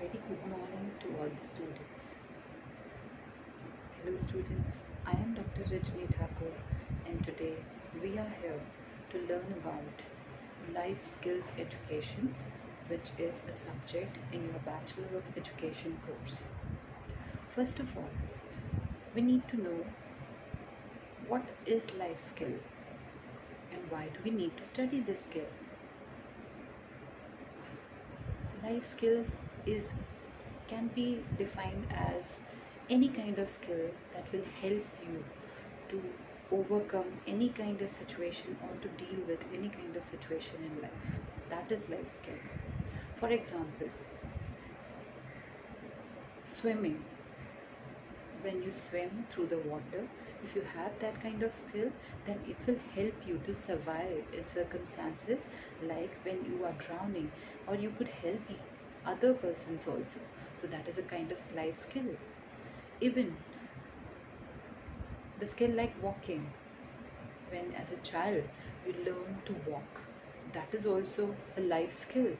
Very good morning to all the students. Hello students, I am Dr. Rajni Thakur and today we are here to learn about life skills education, which is a subject in your Bachelor of Education course. First of all, we need to know what is life skill and why do we need to study this skill. Life skill can be defined as any kind of skill that will help you to overcome any kind of situation or to deal with any kind of situation in life. That is life skill. For example, swimming. When you swim through the water, if you have that kind of skill, then it will help you to survive in circumstances like when you are drowning, or you could help other persons also. So that is a kind of life skill. Even the skill like walking, when as a child you learn to walk, that is also a life skill.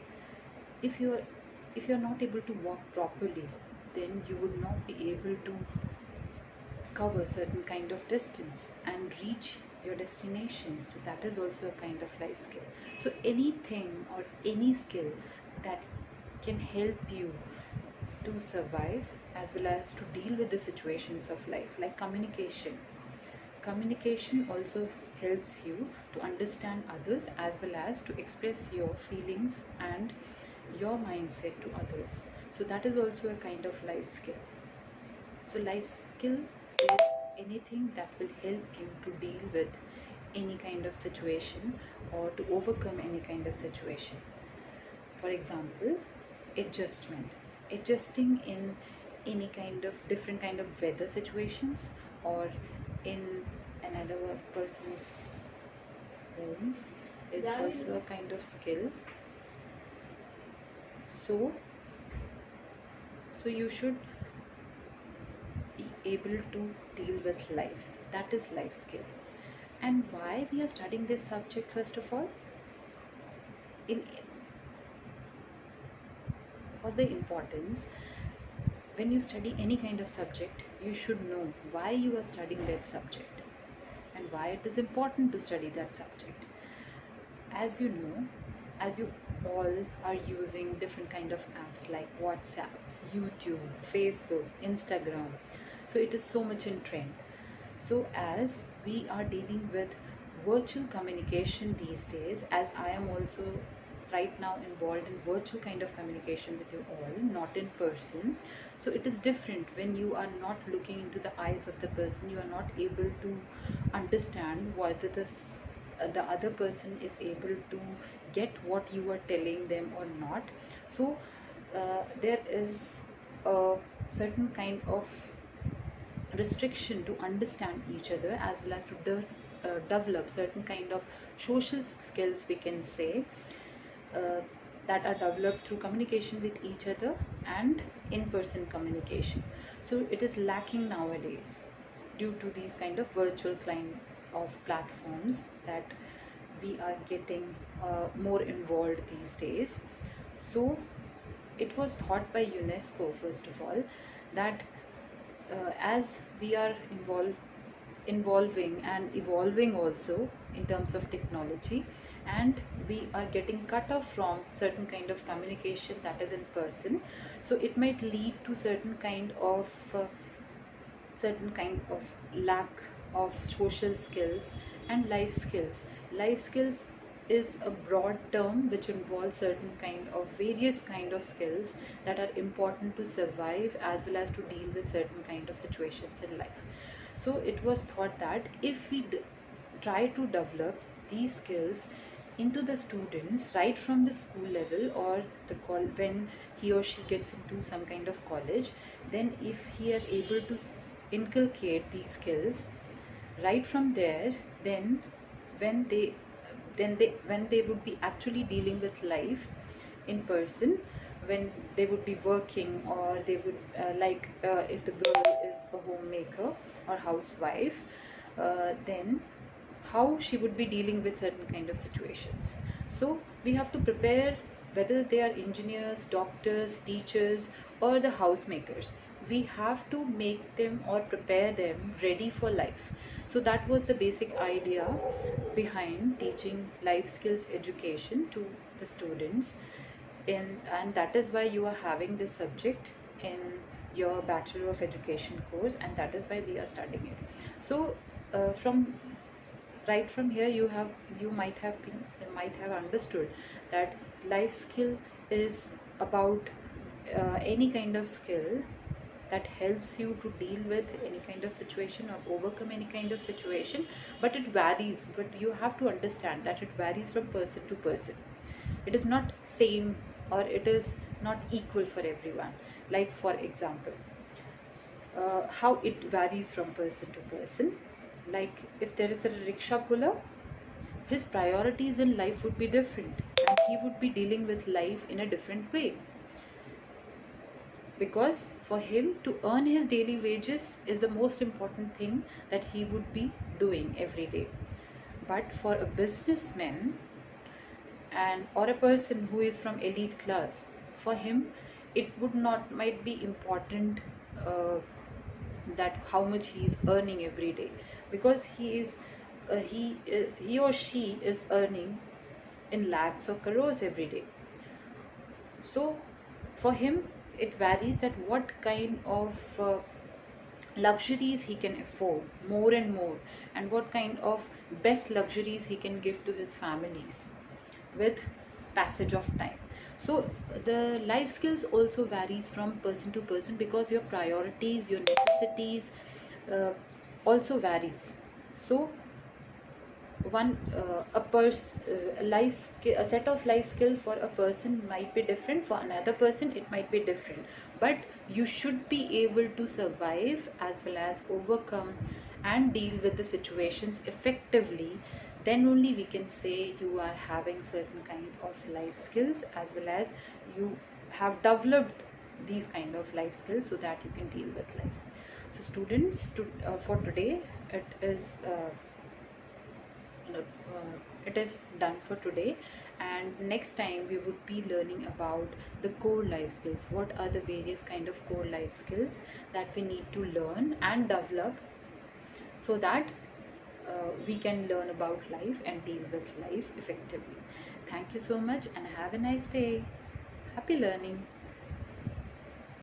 If you're not able to walk properly, then you would not be able to cover certain kind of distance and reach your destination. So that is also a kind of life skill. So anything or any skill that can help you to survive as well as to deal with the situations of life, like communication. Communication also helps you to understand others as well as to express your feelings and your mindset to others. So that is also a kind of life skill. So life skill is anything that will help you to deal with any kind of situation or to overcome any kind of situation. For example, adjusting in any kind of different kind of weather situations or in another person's home is also a kind of skill. So you should be able to deal with life. That is life skill. And why we are studying this subject? First of all, for the importance, when you study any kind of subject, you should know why you are studying that subject and why it is important to study that subject. As you know, as you all are using different kind of apps like WhatsApp, YouTube, Facebook, Instagram, so it is so much in trend. So as we are dealing with virtual communication these days, as I am also right now involved in virtual kind of communication with you all, not in person. So it is different when you are not looking into the eyes of the person. You are not able to understand whether the other person is able to get what you are telling them or not. So there is a certain kind of restriction to understand each other as well as to develop certain kind of social skills, we can say, that are developed through communication with each other and in-person communication. So it is lacking nowadays due to these kind of virtual kind of platforms that we are getting more involved these days. So it was thought by UNESCO, first of all, that as we are involving and evolving also in terms of technology, and we are getting cut off from certain kind of communication that is in person, so it might lead to certain kind of lack of social skills and life skills. Life skills is a broad term which involves certain kind of various kind of skills that are important to survive as well as to deal with certain kind of situations in life. So it was thought that if we try to develop these skills into the students right from the school level or when he or she gets into some kind of college, then if he are able to inculcate these skills right from there, then when they when they would be actually dealing with life in person, when they would be working, or they would if the girl is a homemaker or housewife, then how she would be dealing with certain kind of situations. So we have to prepare whether they are engineers, doctors, teachers, or the housemakers. We have to make them or prepare them ready for life. So that was the basic idea behind teaching life skills education to the students and that is why you are having this subject in your Bachelor of Education course, and that is why we are studying it. So from right from here you might have understood that life skill is about any kind of skill that helps you to deal with any kind of situation or overcome any kind of situation, but it varies. But you have to understand that it varies from person to person. It is not same, or it is not equal for everyone. Like for example, how it varies from person to person. Like if there is a rickshaw puller, his priorities in life would be different, and he would be dealing with life in a different way, because for him to earn his daily wages is the most important thing that he would be doing every day. But for a businessman and or a person who is from elite class, for him it would not might be important uh, that how much he is earning every day, because he or she is earning in lakhs or crores every day. So for him it varies that what kind of luxuries he can afford more and more, and what kind of best luxuries he can give to his families with passage of time. So the life skills also varies from person to person, because your priorities, your necessities uh, also varies. So a set of life skill for a person might be different, for another person it might be different, but you should be able to survive as well as overcome and deal with the situations effectively. Then only we can say you are having certain kind of life skills, as well as you have developed these kind of life skills so that you can deal with life. So students, for today it is it is done for today, and next time we would be learning about the core life skills. What are the various kind of core life skills that we need to learn and develop, so that we can learn about life and deal with life effectively. Thank you so much and have a nice day. Happy learning.